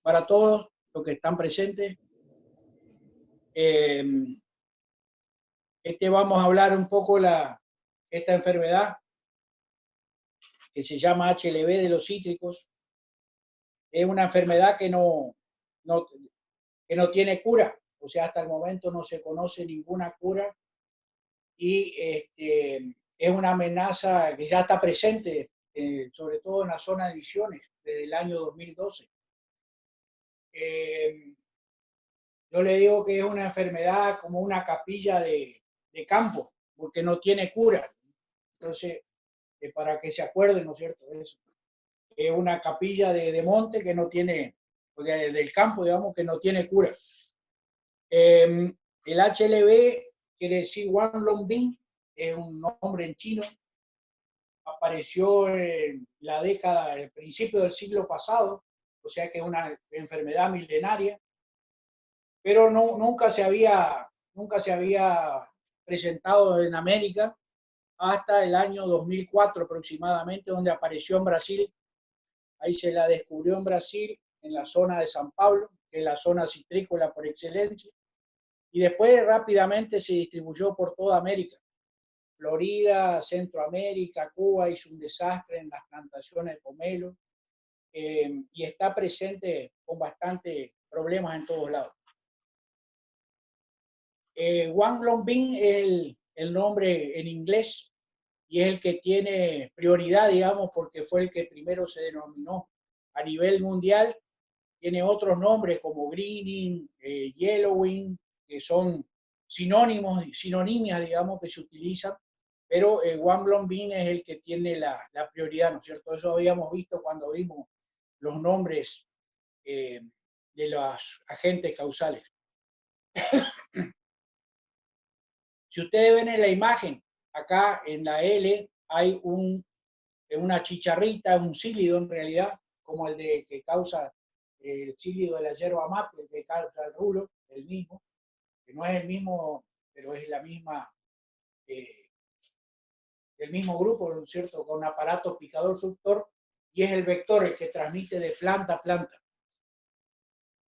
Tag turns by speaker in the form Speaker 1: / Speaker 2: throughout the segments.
Speaker 1: para todos los que están presentes. Vamos a hablar un poco esta enfermedad que se llama HLV de los cítricos. Es una enfermedad que no tiene cura, o sea, hasta el momento no se conoce ninguna cura y es una amenaza que ya está presente, sobre todo en la zona de Misiones, desde el año 2012. Yo le digo que es una enfermedad como una capilla de campo, porque no tiene cura. Entonces, para que se acuerden, ¿no es cierto? Es una capilla de monte que no tiene, porque del campo, digamos, que no tiene cura. El HLV quiere decir Wanlongbing, es un nombre en chino. Apareció en la década, el principio del siglo pasado, o sea que es una enfermedad milenaria, pero nunca se había presentado en América hasta el año 2004 aproximadamente, donde apareció en Brasil. Ahí se la descubrió en Brasil, en la zona de San Pablo, que es la zona citrícola por excelencia, y después rápidamente se distribuyó por toda América. Florida, Centroamérica, Cuba hizo un desastre en las plantaciones de pomelo, y está presente con bastante problemas en todos lados. Wanlongbing es el nombre en inglés y es el que tiene prioridad, digamos, porque fue el que primero se denominó a nivel mundial. Tiene otros nombres como greening, yellowing, que son sinonimias, digamos, que se utilizan, pero Wanlongbing es el que tiene la prioridad, ¿no es cierto? Eso habíamos visto cuando vimos los nombres de los agentes causales. Si ustedes ven en la imagen, acá en la L hay una chicharrita, un cílido en realidad, como el que causa el cílido de la yerba mate, el que causa el rulo, el mismo, que no es el mismo, pero es la misma, el mismo grupo, ¿no es cierto?, con aparato picador suctor, y es el vector el que transmite de planta a planta.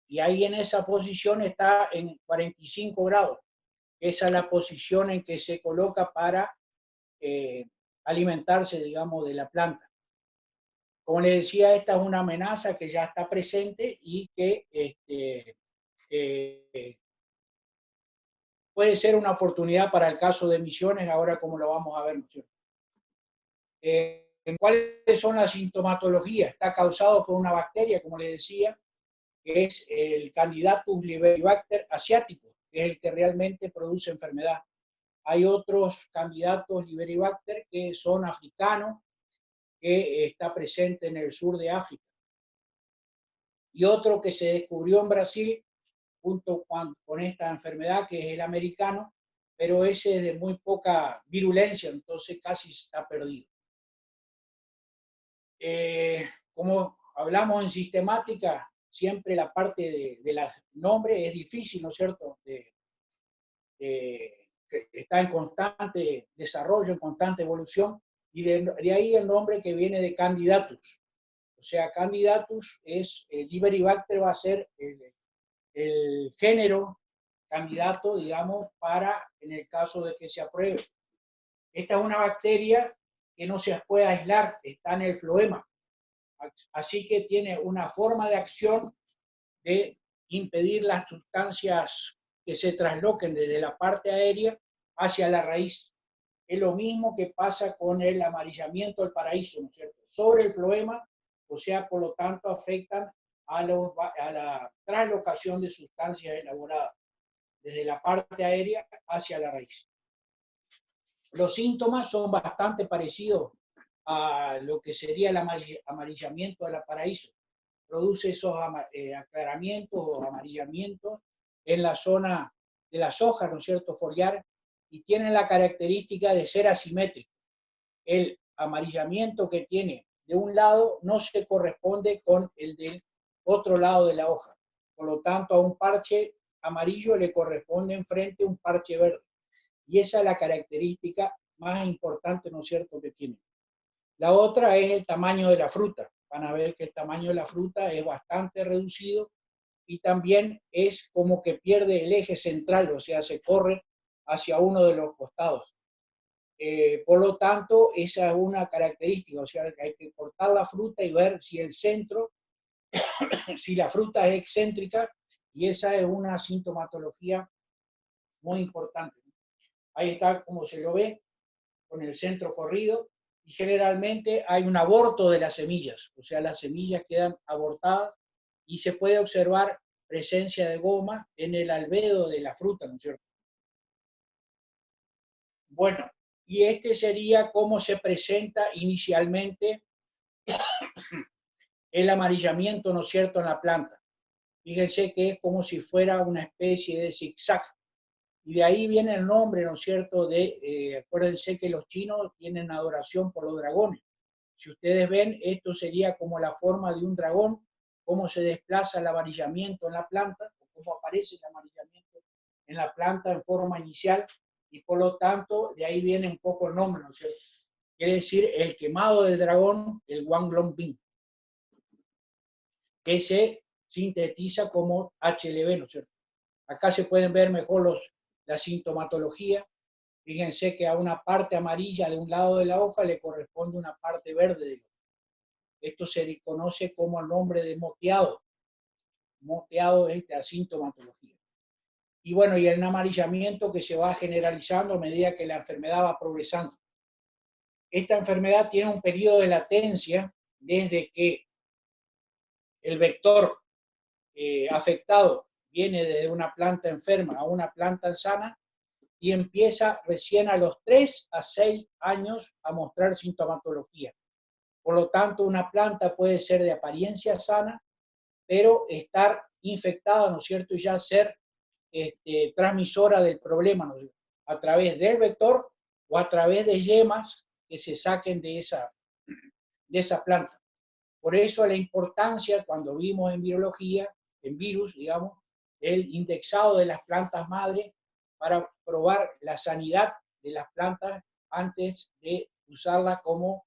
Speaker 1: Y ahí en esa posición está en 45 grados. Esa es la posición en que se coloca para alimentarse, digamos, de la planta. Como les decía, esta es una amenaza que ya está presente y que puede ser una oportunidad para el caso de Misiones, ahora como lo vamos a ver. ¿Cuáles son las sintomatologías? Está causado por una bacteria, como les decía, que es el Candidatus liberibacter asiático, que es el que realmente produce enfermedad. Hay otros candidatos liberibacter que son africanos, que está presente en el sur de África. Y otro que se descubrió en Brasil junto con esta enfermedad, que es el americano, pero ese es de muy poca virulencia, entonces casi está perdido. Como hablamos en sistemática, siempre la parte de los nombres es difícil, ¿no es cierto? Está en constante desarrollo, en constante evolución, y de ahí el nombre que viene de Candidatus. O sea, Candidatus es, Liberibacter va a ser el género candidato, digamos, para en el caso de que se apruebe. Esta es una bacteria que no se puede aislar, está en el floema. Así que tiene una forma de acción de impedir las sustancias que se trasloquen desde la parte aérea hacia la raíz. Es lo mismo que pasa con el amarillamiento del paraíso, ¿no es cierto? Sobre el floema, o sea, por lo tanto, afectan a la traslocación de sustancias elaboradas desde la parte aérea hacia la raíz. Los síntomas son bastante parecidos a lo que sería el amarillamiento del paraíso. Produce esos aclaramientos o amarillamientos en la zona de las hojas, ¿no es cierto?, foliar, y tiene la característica de ser asimétrico. El amarillamiento que tiene de un lado no se corresponde con el del otro lado de la hoja. Por lo tanto, a un parche amarillo le corresponde enfrente un parche verde. Y esa es la característica más importante, ¿no es cierto?, que tiene. La otra es el tamaño de la fruta. van a ver que el tamaño de la fruta es bastante reducido y también es como que pierde el eje central, o sea, se corre hacia uno de los costados. Por lo tanto, esa es una característica, o sea, que hay que cortar la fruta y ver si el centro, si la fruta es excéntrica, y esa es una sintomatología muy importante. Ahí está como se lo ve, con el centro corrido, y generalmente hay un aborto de las semillas, o sea, las semillas quedan abortadas y se puede observar presencia de goma en el albedo de la fruta, ¿no es cierto? Bueno, y este sería cómo se presenta inicialmente el amarillamiento, ¿no es cierto?, en la planta. Fíjense que es como si fuera una especie de zigzag. Y de ahí viene el nombre, ¿no es cierto?, acuérdense que los chinos tienen adoración por los dragones. Si ustedes ven, esto sería como la forma de un dragón, cómo se desplaza el amarillamiento en la planta, o cómo aparece el amarillamiento en la planta en forma inicial, y por lo tanto, de ahí viene un poco el nombre, ¿no es cierto? Quiere decir el quemado del dragón, el Wanglongbing, que se sintetiza como HLB, ¿no es cierto? Acá se pueden ver mejor la sintomatología. Fíjense que a una parte amarilla de un lado de la hoja le corresponde una parte verde del otro. Esto se conoce como el nombre de moteado. Moteado es la sintomatología. Y bueno, y el amarillamiento que se va generalizando a medida que la enfermedad va progresando. Esta enfermedad tiene un periodo de latencia desde que el vector afectado viene desde una planta enferma a una planta sana y empieza recién a los 3 a 6 años a mostrar sintomatología. Por lo tanto, una planta puede ser de apariencia sana, pero estar infectada, ¿no es cierto?, y ya ser transmisora del problema, ¿no? A través del vector o a través de yemas que se saquen de esa planta. Por eso la importancia, cuando vimos en biología, en virus, digamos, el indexado de las plantas madres para probar la sanidad de las plantas antes de usarlas como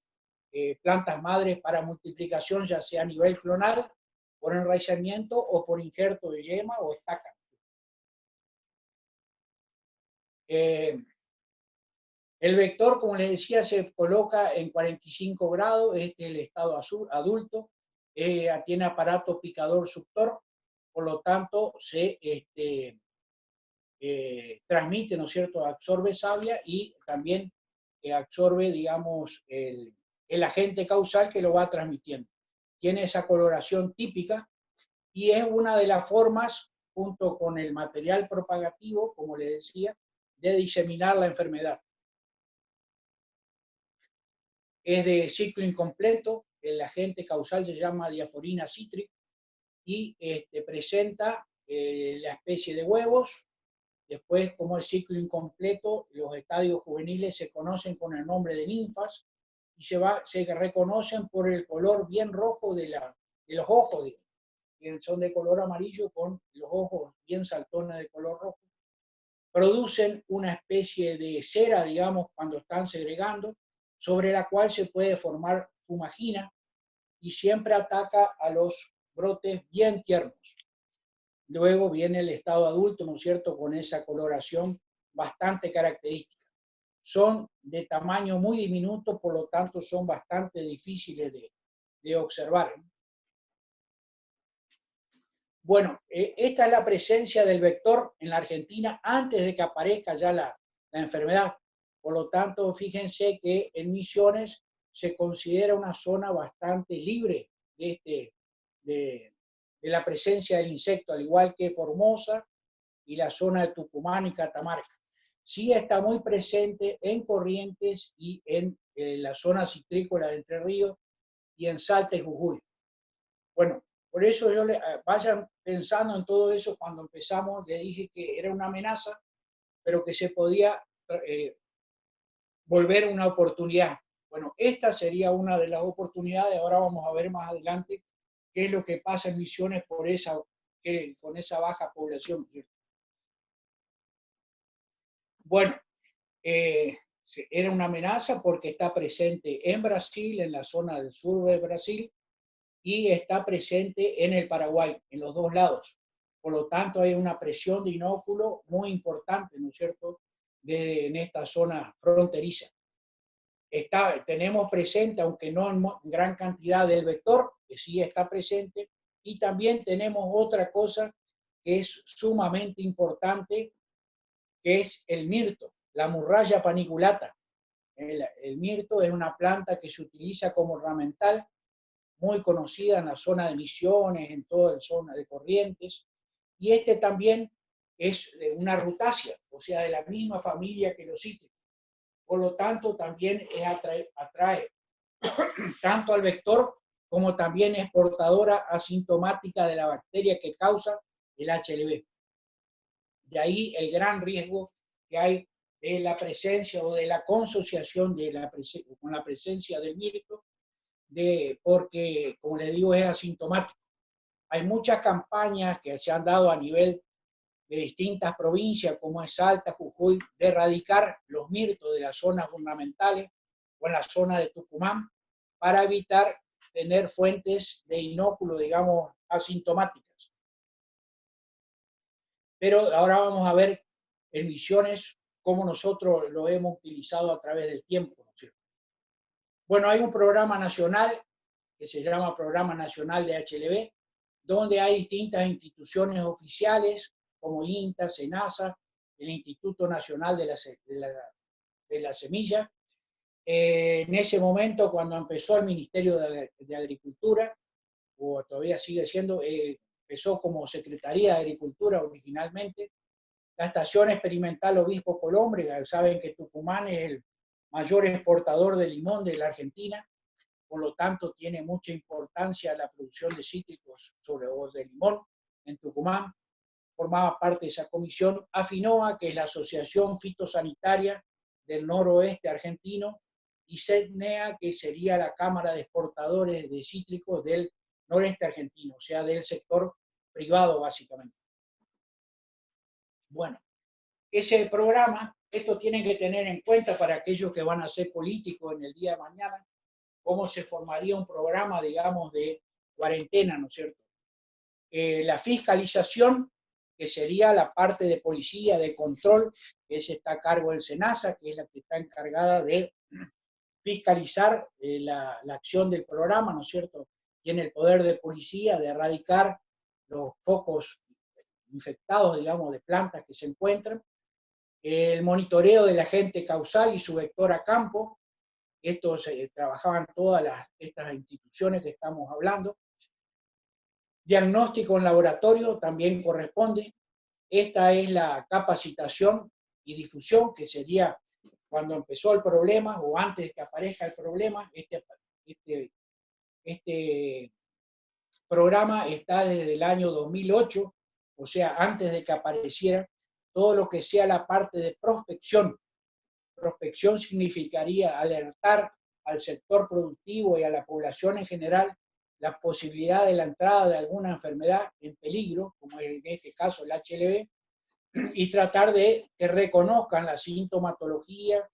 Speaker 1: plantas madres para multiplicación, ya sea a nivel clonal, por enraizamiento o por injerto de yema o estaca. El vector, como les decía, se coloca en 45 grados, este es el estado adulto, tiene aparato picador suctor, por lo tanto se transmite, ¿no es cierto?, absorbe savia y también absorbe, digamos, el agente causal que lo va transmitiendo. Tiene esa coloración típica y es una de las formas, junto con el material propagativo, como les decía, de diseminar la enfermedad. Es de ciclo incompleto, el agente causal se llama diaforina cítrica y presenta la especie de huevos. Después, como es ciclo incompleto, los estadios juveniles se conocen con el nombre de ninfas y se reconocen por el color bien rojo de los ojos, que son de color amarillo con los ojos bien saltones de color rojo. Producen una especie de cera, digamos, cuando están segregando, sobre la cual se puede formar fumagina y siempre ataca a los brotes bien tiernos. Luego viene el estado adulto, ¿no es cierto?, con esa coloración bastante característica. Son de tamaño muy diminuto, por lo tanto son bastante difíciles de observar. Bueno, esta es la presencia del vector en la Argentina antes de que aparezca ya la enfermedad. Por lo tanto, fíjense que en Misiones se considera una zona bastante libre de la presencia del insecto, al igual que Formosa y la zona de Tucumán y Catamarca. Sí está muy presente en Corrientes y en la zona citrícola de Entre Ríos y en Salta y Jujuy. Bueno, por eso vayan pensando en todo eso. Cuando empezamos, le dije que era una amenaza, pero que se podía volver una oportunidad. Bueno, esta sería una de las oportunidades. Ahora vamos a ver más adelante qué es lo que pasa en Misiones con esa baja población. Bueno, era una amenaza porque está presente en Brasil, en la zona del sur de Brasil, y está presente en el Paraguay, en los dos lados. Por lo tanto, hay una presión de inóculo muy importante, ¿no es cierto?, en esta zona fronteriza. Tenemos presente, aunque no en gran cantidad, del vector, que sí está presente, y también tenemos otra cosa que es sumamente importante, que es el mirto, la Murraya paniculata. El mirto es una planta que se utiliza como ornamental, muy conocida en la zona de Misiones, en toda la zona de Corrientes, y este también es una rutácea, o sea, de la misma familia que los cítricos. Por lo tanto, también atrae tanto al vector como también es portadora asintomática de la bacteria que causa el HLV. De ahí el gran riesgo que hay de la presencia o de la consociación con la presencia del mirto, porque, como les digo, es asintomático. Hay muchas campañas que se han dado a nivel de distintas provincias, como es Salta, Jujuy, de erradicar los mirtos de las zonas fundamentales o en la zona de Tucumán, para evitar tener fuentes de inóculo, digamos, asintomáticas. Pero ahora vamos a ver en Misiones cómo nosotros lo hemos utilizado a través del tiempo, ¿no es cierto? Bueno, hay un programa nacional que se llama Programa Nacional de HLV, donde hay distintas instituciones oficiales como INTA, SENASA, el Instituto Nacional de la Semilla. En ese momento, cuando empezó el Ministerio de Agricultura, o todavía sigue siendo, empezó como Secretaría de Agricultura originalmente. La Estación Experimental Obispo Colombre, saben que Tucumán es el mayor exportador de limón de la Argentina, por lo tanto tiene mucha importancia la producción de cítricos, sobre todo de limón, en Tucumán. Formaba parte de esa comisión. AFINOA, que es la Asociación Fitosanitaria del Noroeste Argentino, y CEDNEA, que sería la Cámara de Exportadores de Cítricos del Noreste Argentino, o sea, del sector privado básicamente. Bueno, ese programa, esto tienen que tener en cuenta para aquellos que van a ser políticos en el día de mañana, cómo se formaría un programa, digamos, de cuarentena, ¿no es cierto? La fiscalización, que sería la parte de policía, de control, que está a cargo del SENASA, que es la que está encargada de fiscalizar la acción del programa, ¿no es cierto? Tiene el poder de policía de erradicar los focos infectados, digamos, de plantas que se encuentran. El monitoreo del agente causal y su vector a campo. Estos trabajaban todas estas instituciones que estamos hablando. Diagnóstico en laboratorio también corresponde. Esta es la capacitación y difusión, que sería cuando empezó el problema o antes de que aparezca el problema. Este programa está desde el año 2008, o sea, antes de que apareciera todo lo que sea la parte de prospección. Prospección significaría alertar al sector productivo y a la población en general la posibilidad de la entrada de alguna enfermedad en peligro, como en este caso el HLV, y tratar de que reconozcan la sintomatología,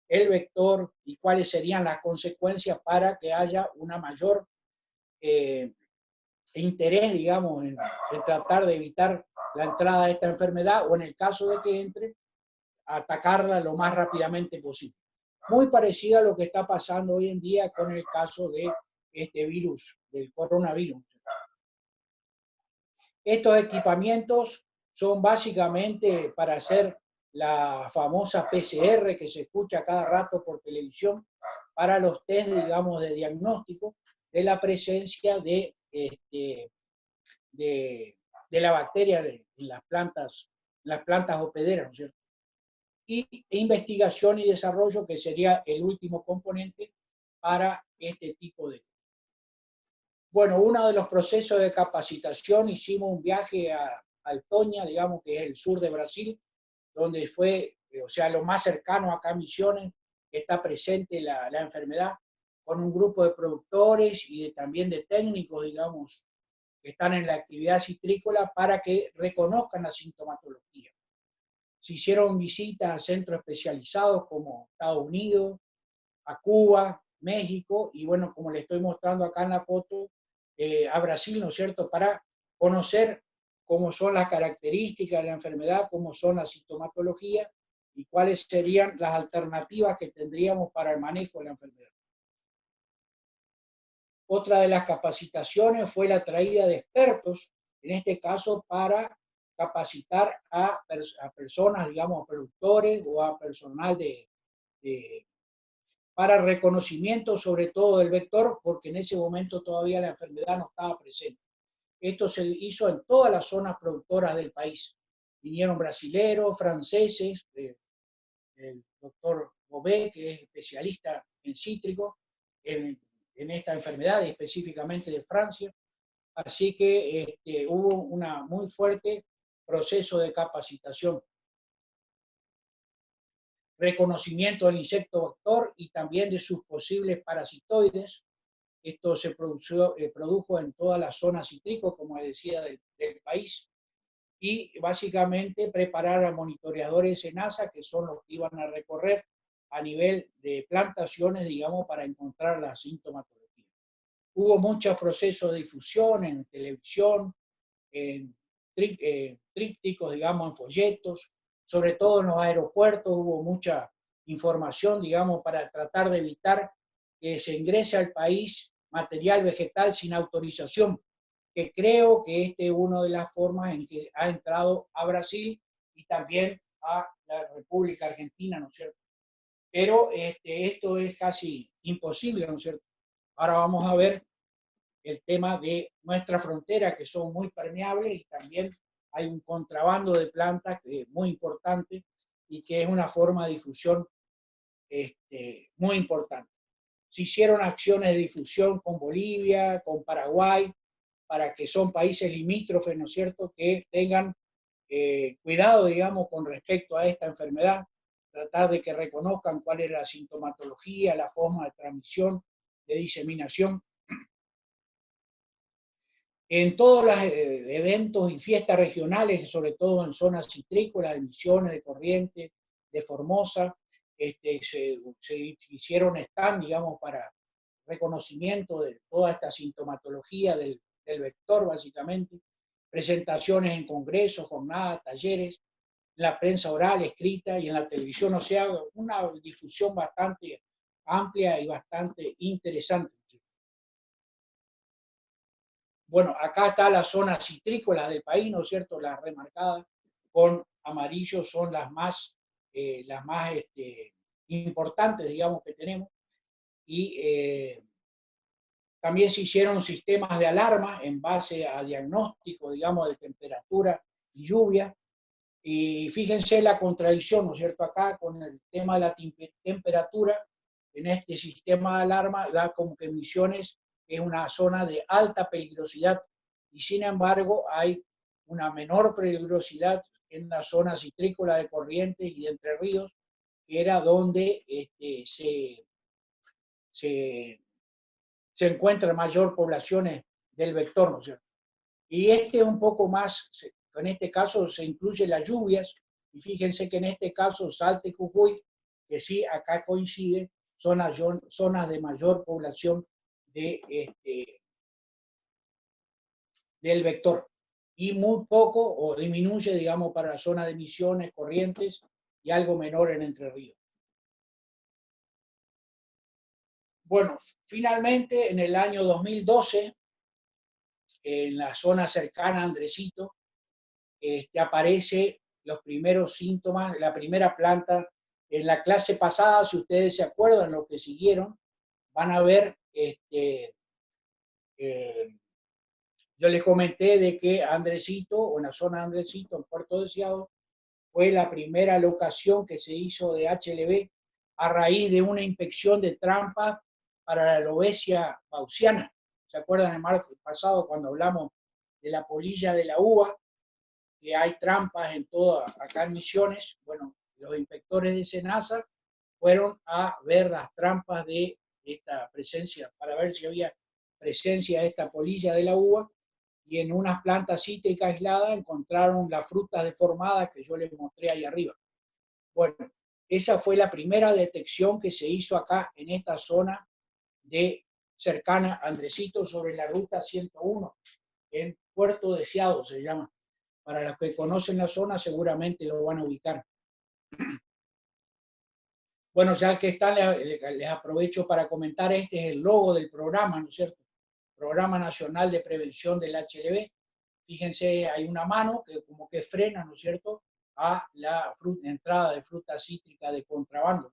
Speaker 1: el vector y cuáles serían las consecuencias para que haya una mayor interés, digamos, en tratar de evitar la entrada de esta enfermedad, o en el caso de que entre, atacarla lo más rápidamente posible. Muy parecida a lo que está pasando hoy en día con el caso de este virus, del coronavirus. Estos equipamientos son básicamente para hacer la famosa PCR que se escucha cada rato por televisión, para los test, digamos, de diagnóstico de la presencia de la bacteria en las plantas hospederas, ¿no es cierto? Y investigación y desarrollo, que sería el último componente para este tipo de... Bueno, uno de los procesos de capacitación, hicimos un viaje a Altoña, digamos que es el sur de Brasil, donde fue, o sea, lo más cercano acá a Misiones, está presente la enfermedad, con un grupo de productores y también de técnicos, digamos, que están en la actividad citrícola, para que reconozcan la sintomatología. Se hicieron visitas a centros especializados como Estados Unidos, a Cuba, México, y bueno, como les estoy mostrando acá en la foto, a Brasil, ¿no es cierto?, para conocer cómo son las características de la enfermedad, cómo son la sintomatología y cuáles serían las alternativas que tendríamos para el manejo de la enfermedad. Otra de las capacitaciones fue la traída de expertos, en este caso para capacitar a personas, digamos, a productores o a personal para reconocimiento sobre todo del vector, porque en ese momento todavía la enfermedad no estaba presente. Esto se hizo en todas las zonas productoras del país. Vinieron brasileros, franceses, el doctor Bobé, que es especialista en cítricos, en esta enfermedad, específicamente de Francia. Así que hubo un muy fuerte proceso de capacitación. Reconocimiento del insecto vector y también de sus posibles parasitoides. Esto se produjo en todas las zonas cítricos, como decía, del país. Y básicamente preparar a monitoreadores SENASA, que son los que iban a recorrer a nivel de plantaciones, digamos, para encontrar la sintomatología. Hubo muchos procesos de difusión en televisión, en trípticos, digamos, en folletos, sobre todo en los aeropuertos hubo mucha información, digamos, para tratar de evitar que se ingrese al país material vegetal sin autorización, que creo que esta es una de las formas en que ha entrado a Brasil y también a la República Argentina, ¿no es cierto? Pero esto es casi imposible, ¿no es cierto? Ahora vamos a ver el tema de nuestra frontera, que son muy permeables, y también hay un contrabando de plantas que es muy importante y que es una forma de difusión muy importante. Se hicieron acciones de difusión con Bolivia, con Paraguay, para que son países limítrofes, ¿no es cierto?, que tengan cuidado, digamos, con respecto a esta enfermedad, tratar de que reconozcan cuál es la sintomatología, la forma de transmisión, de diseminación. En todos los eventos y fiestas regionales, sobre todo en zonas citrícolas, de Misiones, de Corrientes, de Formosa, se hicieron stand, digamos, para reconocimiento de toda esta sintomatología del vector, básicamente, presentaciones en congresos, jornadas, talleres, en la prensa oral, escrita y en la televisión, o sea, una difusión bastante amplia y bastante interesante. Bueno, acá está la zona citrícola del país, ¿no es cierto? Las remarcadas con amarillo son las más importantes, digamos, que tenemos. Y también se hicieron sistemas de alarma en base a diagnóstico, digamos, de temperatura y lluvia. Y fíjense la contradicción, ¿no es cierto? Acá con el tema de la temperatura, en este sistema de alarma da como que Misiones es una zona de alta peligrosidad y sin embargo hay una menor peligrosidad en la zona citrícola de Corrientes y de Entre Ríos, que era donde se encuentran mayor poblaciones del vector, ¿no es cierto? Y es un poco más, en este caso se incluyen las lluvias, y fíjense que en este caso Salta y Jujuy, que sí acá coincide, son las zonas de mayor población del vector. Y muy poco o disminuye, digamos, para la zona de Misiones, Corrientes y algo menor en Entre Ríos. Bueno, finalmente en el año 2012, en la zona cercana a Andresito, aparece los primeros síntomas, la primera planta. En la clase pasada, si ustedes se acuerdan, los que siguieron, van a ver, yo les comenté de que Andresito, o en la zona de Andresito, en Puerto Deseado, fue la primera locación que se hizo de HLB a raíz de una inspección de trampas para la lobesia bausiana. ¿Se acuerdan el marzo pasado cuando hablamos de la polilla de la uva? Que hay trampas en toda, acá en Misiones. Bueno, los inspectores de SENASA fueron a ver las trampas de esta presencia, para ver si había presencia de esta polilla de la uva, y en unas plantas cítricas aisladas encontraron las frutas deformadas que yo les mostré ahí arriba. Bueno, esa fue la primera detección que se hizo acá en esta zona de cercana a Andresito, sobre la ruta 101, en Puerto Deseado se llama. Para los que conocen la zona seguramente lo van a ubicar. Bueno, ya que están, les aprovecho para comentar, este es el logo del programa, ¿no es cierto? Programa Nacional de Prevención del HLV. Fíjense, hay una mano que como que frena, ¿no es cierto?, a la entrada de fruta cítrica de contrabando.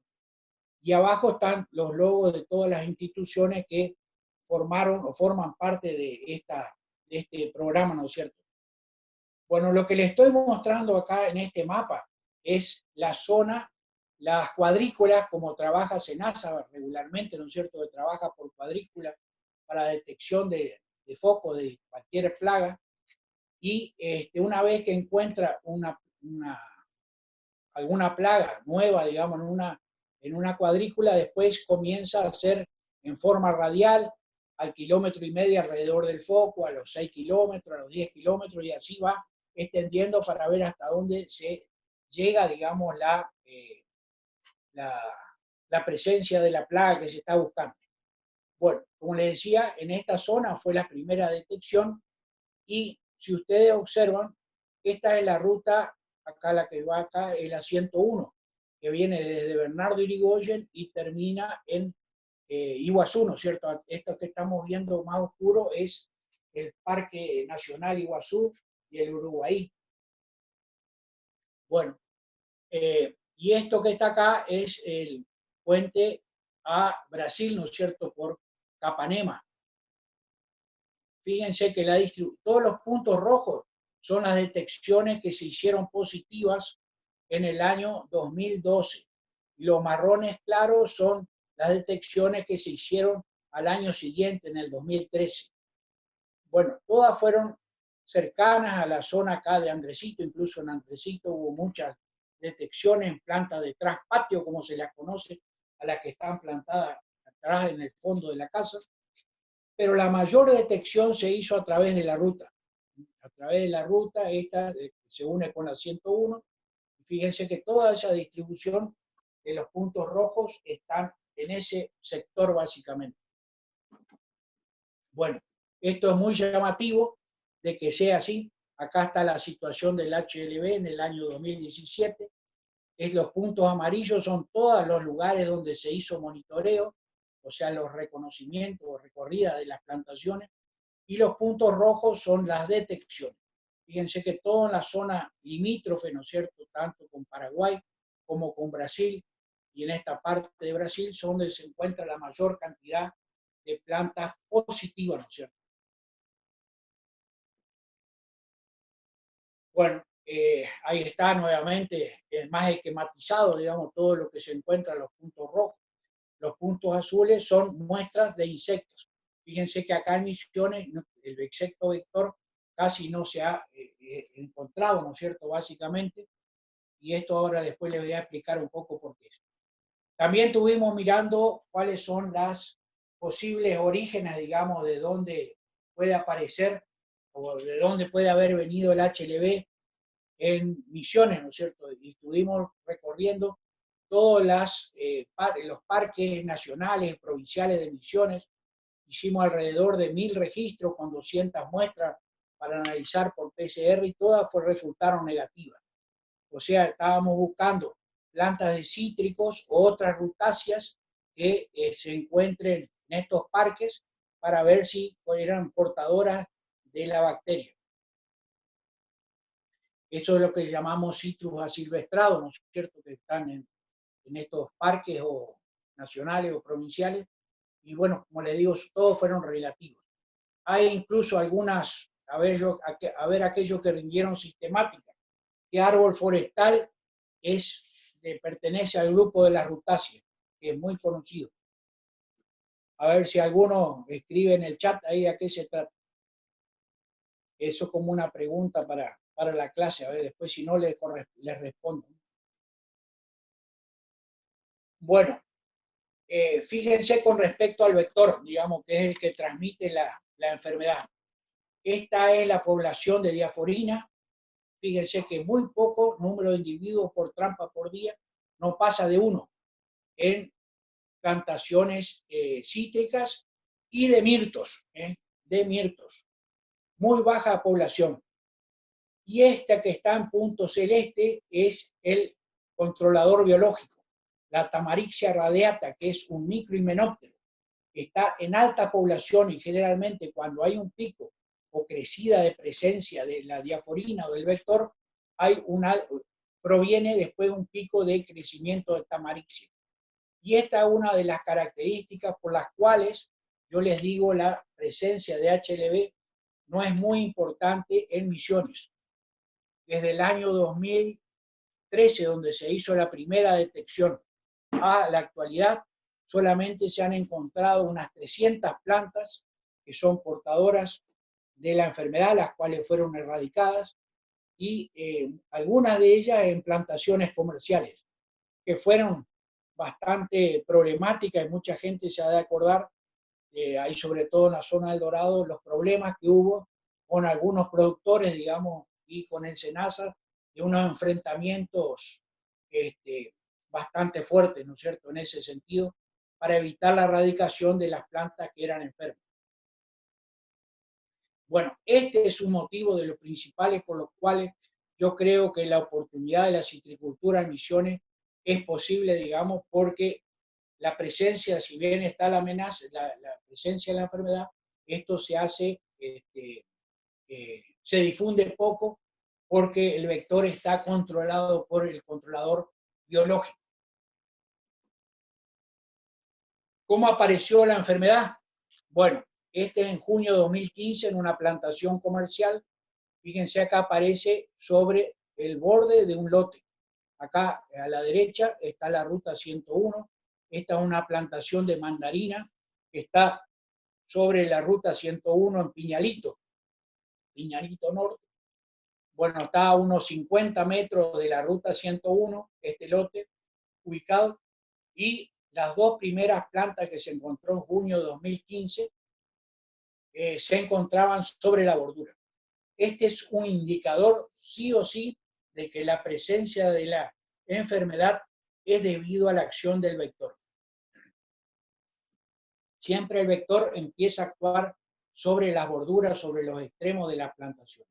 Speaker 1: Y abajo están los logos de todas las instituciones que formaron o forman parte de este programa, ¿no es cierto? Bueno, lo que les estoy mostrando acá en este mapa es la zona, las cuadrículas, como trabaja SENASA regularmente, ¿no es cierto?, que trabaja por cuadrículas para detección de foco de cualquier plaga. Y una vez que encuentra alguna plaga nueva, digamos, en una cuadrícula, después comienza a hacer en forma radial al 1,5 kilómetros alrededor del foco, a los 6 kilómetros, a los 10 kilómetros, y así va extendiendo para ver hasta dónde se llega, digamos, la presencia de la plaga que se está buscando. Bueno, como les decía, en esta zona fue la primera detección, y si ustedes observan, esta es la ruta, acá la que va acá es la 101, que viene desde Bernardo Irigoyen y termina en Iguazú, ¿no es cierto? Esto que estamos viendo más oscuro es el Parque Nacional Iguazú y el Uruguay. Bueno, y esto que está acá es el puente a Brasil, ¿no es cierto?, por Capanema. Fíjense que todos los puntos rojos son las detecciones que se hicieron positivas en el año 2012. Y los marrones claros son las detecciones que se hicieron al año siguiente, en el 2013. Bueno, todas fueron cercanas a la zona acá de Andresito. Incluso en Andresito hubo muchas detecciones en plantas de traspatio, como se las conoce, a las que están plantadas atrás en el fondo de la casa. Pero la mayor detección se hizo a través de la ruta. A través de la ruta, esta se une con la 101. Fíjense que toda esa distribución de los puntos rojos están en ese sector básicamente. Bueno, esto es muy llamativo de que sea así. Acá está la situación del HLV en el año 2017. Los puntos amarillos son todos los lugares donde se hizo monitoreo, o sea, los reconocimientos o recorridas de las plantaciones, y los puntos rojos son las detecciones. Fíjense que toda la zona limítrofe, ¿no es cierto?, tanto con Paraguay como con Brasil, y en esta parte de Brasil son donde se encuentra la mayor cantidad de plantas positivas, ¿no es cierto? Bueno, ahí está nuevamente más esquematizado, digamos, todo lo que se encuentra en los puntos rojos. Los puntos azules son muestras de insectos. Fíjense que acá en Misiones el insecto vector casi no se ha encontrado, ¿no es cierto?, básicamente. Y esto ahora después les voy a explicar un poco por qué. También estuvimos mirando cuáles son las posibles orígenes, digamos, de dónde puede aparecer o de dónde puede haber venido el HLV en Misiones, ¿no es cierto? Y estuvimos recorriendo todos los parques nacionales y provinciales de Misiones. Hicimos alrededor de 1.000 registros con 200 muestras para analizar por PCR, y todas resultaron negativas. O sea, estábamos buscando plantas de cítricos o otras rutáceas que se encuentren en estos parques para ver si eran portadoras de la bacteria. Eso es lo que llamamos citrus asilvestrados, ¿no es cierto?, que están en estos parques o nacionales o provinciales. Y bueno, como les digo, todos fueron relativos. Hay incluso algunas, a ver aquellos que rindieron sistemática, qué árbol forestal pertenece al grupo de las rutáceas, que es muy conocido. A ver si alguno escribe en el chat ahí a qué se trata. Eso es como una pregunta para la clase, a ver, después si no les respondo. Bueno, fíjense con respecto al vector, digamos, que es el que transmite la enfermedad. Esta es la población de diaforina. Fíjense que muy poco número de individuos por trampa por día, no pasa de 1 en plantaciones cítricas, y de mirtos, muy baja población. Y esta que está en punto celeste es el controlador biológico, la Tamarixia radiata, que es un microhimenóptero. Está en alta población y generalmente cuando hay un pico o crecida de presencia de la diaforina o del vector, proviene después un pico de crecimiento de Tamarixia. Y esta es una de las características por las cuales yo les digo la presencia de HLB no es muy importante en Misiones. Desde el año 2013, donde se hizo la primera detección, a la actualidad, solamente se han encontrado unas 300 plantas que son portadoras de la enfermedad, las cuales fueron erradicadas, y algunas de ellas en plantaciones comerciales, que fueron bastante problemáticas y mucha gente se ha de acordar, ahí sobre todo en la zona del Dorado, los problemas que hubo con algunos productores, digamos, y con el SENASA, de unos enfrentamientos bastante fuertes, ¿no es cierto?, en ese sentido, para evitar la erradicación de las plantas que eran enfermas. Bueno, este es un motivo de los principales por los cuales yo creo que la oportunidad de la citricultura en Misiones es posible, digamos, porque la presencia, si bien está la amenaza, la presencia de la enfermedad, esto se hace, se difunde poco porque el vector está controlado por el controlador biológico. ¿Cómo apareció la enfermedad? Bueno, este es en junio de 2015 en una plantación comercial. Fíjense, acá aparece sobre el borde de un lote. Acá a la derecha está la ruta 101. Esta es una plantación de mandarina que está sobre la ruta 101 en Piñalito Norte. Bueno, está a unos 50 metros de la ruta 101, este lote ubicado, y las dos primeras plantas que se encontró en junio de 2015 se encontraban sobre la bordura. Este es un indicador sí o sí de que la presencia de la enfermedad es debido a la acción del vector. Siempre el vector empieza a actuar sobre las borduras, sobre los extremos de la plantación.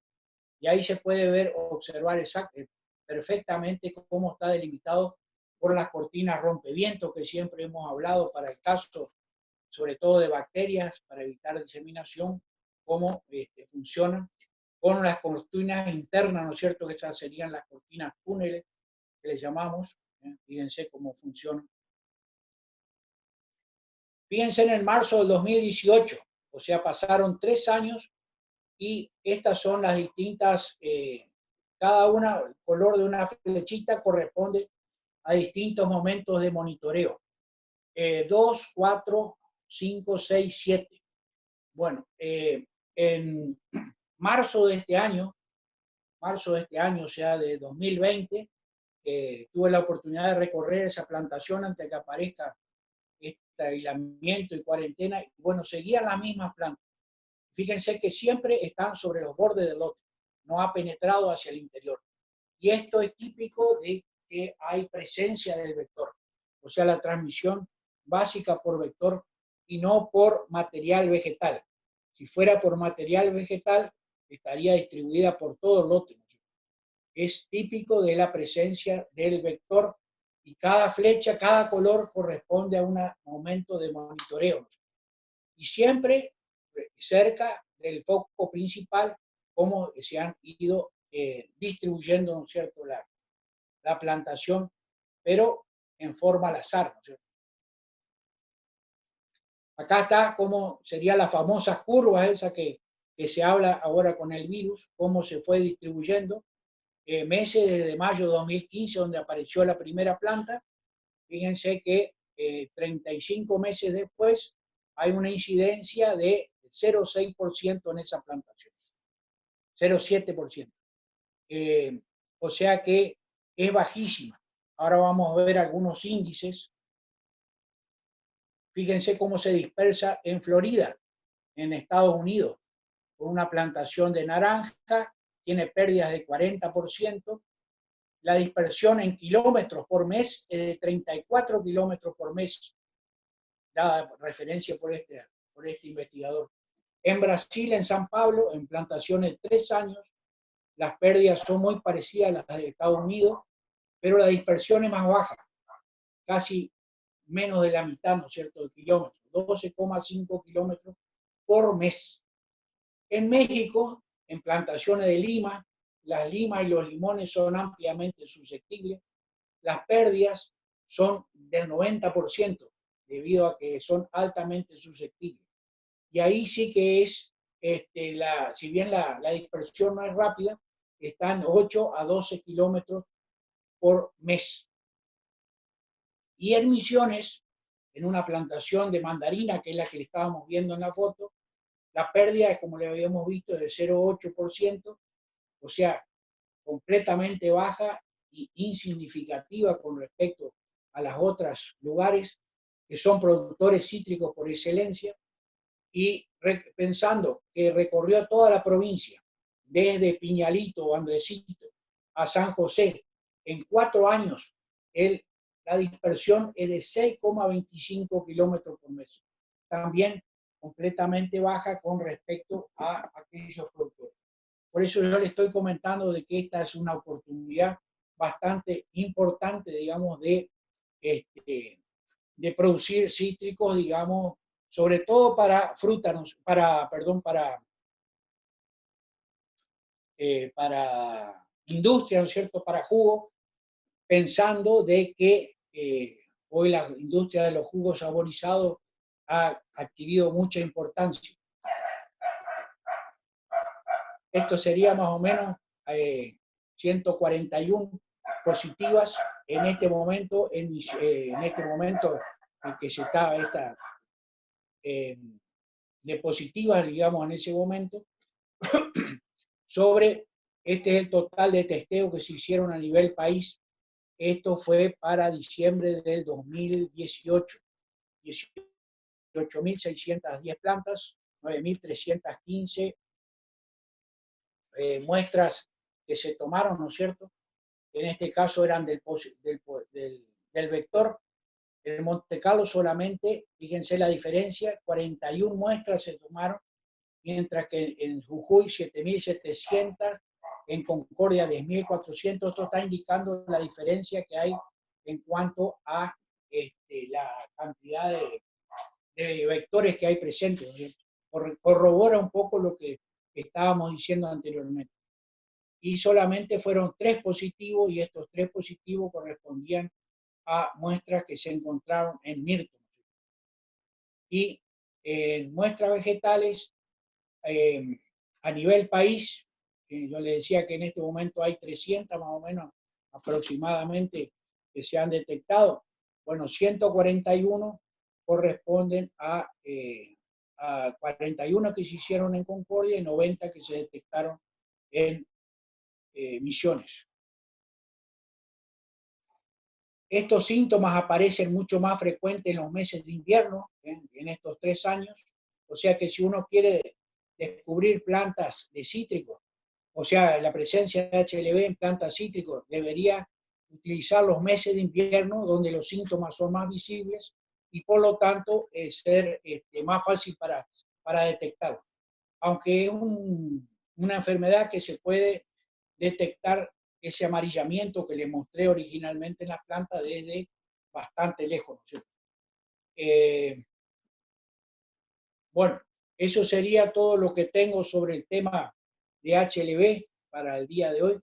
Speaker 1: Y ahí se puede ver, observar perfectamente cómo está delimitado por las cortinas rompevientos que siempre hemos hablado para el caso, sobre todo de bacterias, para evitar diseminación, cómo funcionan con las cortinas internas, ¿no es cierto? Que estas serían las cortinas túneles, que les llamamos. Fíjense cómo funcionan. Fíjense en el marzo del 2018, o sea, pasaron 3 años y estas son las distintas, cada una, el color de una flechita corresponde a distintos momentos de monitoreo. 2, 4, 5, 6, 7. Bueno, en marzo de este año, o sea, de 2020, tuve la oportunidad de recorrer esa plantación antes de que aparezca este aislamiento y cuarentena. Y bueno, seguían las mismas plantas. Fíjense que siempre están sobre los bordes del lote, no ha penetrado hacia el interior. Y esto es típico de que hay presencia del vector, o sea, la transmisión básica por vector y no por material vegetal. Si fuera por material vegetal, estaría distribuida por todo el lote. Es típico de la presencia del vector y cada flecha, cada color corresponde a un momento de monitoreo. Y siempre cerca del foco principal, como se han ido distribuyendo, ¿no es cierto?, la plantación, pero en forma al azar, ¿no es cierto? Acá está cómo serían las famosas curvas, esas que se habla ahora con el virus, cómo se fue distribuyendo. Meses desde mayo de 2015, donde apareció la primera planta. Fíjense que 35 meses después hay una incidencia de 0,6% en esa plantación, 0,7%. O sea que es bajísima. Ahora vamos a ver algunos índices. Fíjense cómo se dispersa en Florida, en Estados Unidos, con una plantación de naranja, tiene pérdidas de 40%. La dispersión en kilómetros por mes es de 34 kilómetros por mes, dada referencia por este por este investigador. En Brasil, en San Pablo, en plantaciones de 3 años, las pérdidas son muy parecidas a las de Estados Unidos, pero la dispersión es más baja, casi menos de la mitad, ¿no es cierto?, de kilómetros, 12,5 kilómetros por mes. En México, en plantaciones de lima, las limas y los limones son ampliamente susceptibles. Las pérdidas son del 90%, debido a que son altamente susceptibles. Y ahí sí que es, si bien la dispersión no es rápida, están 8 a 12 kilómetros por mes. Y en Misiones, en una plantación de mandarina, que es la que le estábamos viendo en la foto, la pérdida es, como le habíamos visto, de 0,8%, o sea, completamente baja y insignificativa con respecto a las otras lugares que son productores cítricos por excelencia, y pensando que recorrió toda la provincia, desde Piñalito o Andresito a San José, en 4 años, la dispersión es de 6,25 kilómetros por mes. También completamente baja con respecto a aquellos productores. Por eso yo le estoy comentando de que esta es una oportunidad bastante importante, digamos, de producir cítricos, digamos, sobre todo para frutas, para industria, ¿no es cierto?, para jugo, pensando de que hoy la industria de los jugos saborizados ha adquirido mucha importancia. Esto sería más o menos 141 positivas en este momento, en que se está de positivas, digamos, en ese momento, sobre, este es el total de testeo que se hicieron a nivel país. Esto fue para diciembre del 2018. 18.610 plantas, 9.315 muestras que se tomaron, ¿no es cierto? En este caso eran del vector. En Monte Carlo solamente, fíjense la diferencia, 41 muestras se tomaron, mientras que en Jujuy 7.700, en Concordia 10.400. Esto está indicando la diferencia que hay en cuanto a la cantidad de vectores que hay presentes, ¿no? Corrobora un poco lo que estábamos diciendo anteriormente. Y solamente fueron 3 positivos, y estos 3 positivos correspondían a muestras que se encontraron en mirto. Y en muestras vegetales, a nivel país, yo le decía que en este momento hay 300 más o menos aproximadamente que se han detectado. Bueno, 141 corresponden a 41 que se hicieron en Concordia y 90 que se detectaron en Misiones. Estos síntomas aparecen mucho más frecuentes en los meses de invierno, en estos 3 años. O sea que si uno quiere descubrir plantas de cítricos, o sea, la presencia de HLB en plantas cítricos, debería utilizar los meses de invierno, donde los síntomas son más visibles y por lo tanto ser más fácil para detectarlo. Aunque es una enfermedad que se puede detectar, ese amarillamiento que les mostré originalmente en las plantas, desde bastante lejos, ¿no es cierto? Bueno, eso sería todo lo que tengo sobre el tema de HLB para el día de hoy.